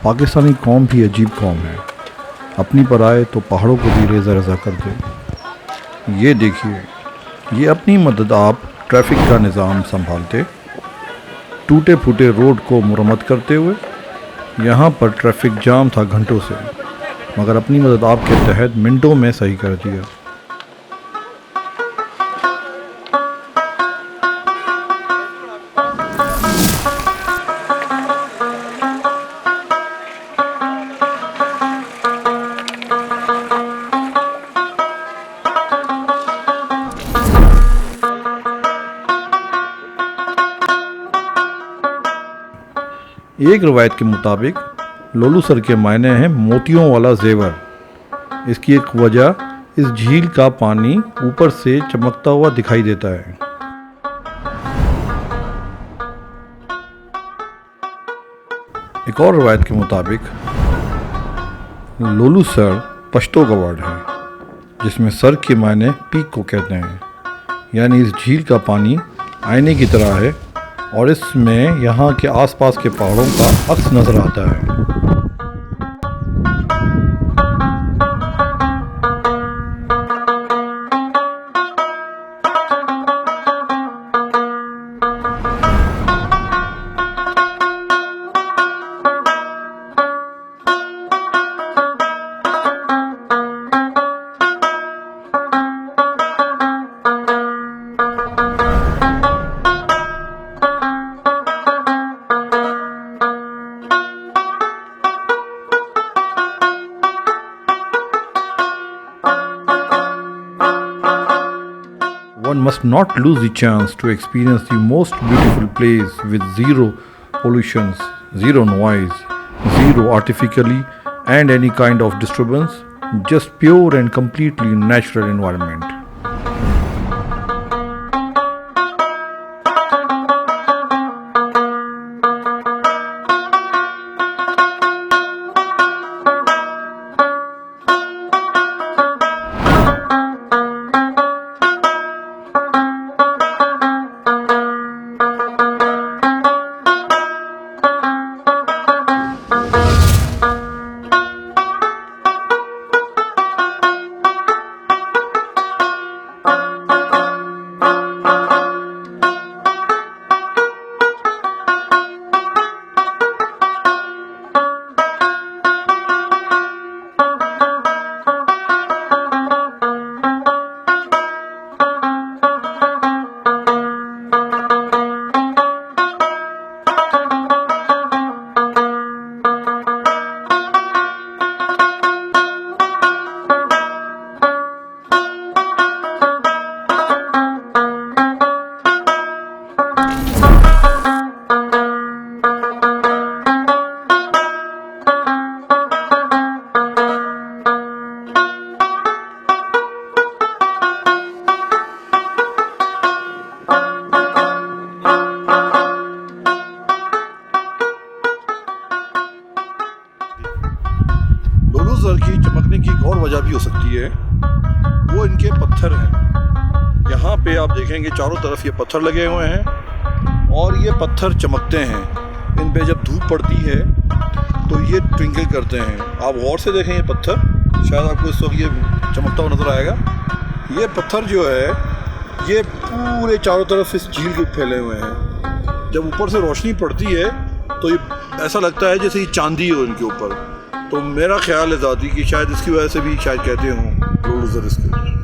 पाकिस्तानी कौम भी अजीब कौम है, अपनी पर आए तो पहाड़ों को भी रेज़ा रेज़ा कर दे। ये देखिए, ये अपनी मदद आप ट्रैफिक का निज़ाम संभालते, टूटे फूटे रोड को मुरम्मत करते हुए। यहाँ पर ट्रैफिक जाम था घंटों से, मगर अपनी मदद आपके तहत मिनटों में सही कर दिया। एक रवायत के मुताबिक लोलू सर के मायने हैं मोतियों वाला जेवर। इसकी एक वजह, इस झील का पानी ऊपर से चमकता हुआ दिखाई देता है। एक और रवायत के मुताबिक लोलू सर पश्तो का वर्ड है, जिसमें सर के मायने पीक को कहते हैं। यानी इस झील का पानी आईने की तरह है और इसमें यहाँ के आसपास के पहाड़ों का अक्स नज़र आता है। One must not lose the chance to experience the most beautiful place with zero pollutions, zero noise, zero artificially and any kind of disturbance, just pure and completely natural environment. Sir की चमकने की एक और वजह भी हो सकती है, वो इनके पत्थर हैं। यहाँ पे आप देखेंगे चारों तरफ ये पत्थर लगे हुए हैं और ये पत्थर चमकते हैं। इन पे जब धूप पड़ती है तो ये ट्विंकल करते हैं। आप गौर से देखें ये पत्थर, शायद आपको इस वक्त ये चमकता हुआ नज़र आएगा। ये पत्थर जो है ये पूरे चारों तरफ इस झील के फैले हुए हैं। जब ऊपर से रोशनी पड़ती है तो ये ऐसा लगता है जैसे ये चांदी हो इनके ऊपर। तो मेरा ख्याल है ज़ाती कि शायद इसकी वजह से भी शायद कहते हों लोलू सर इसके।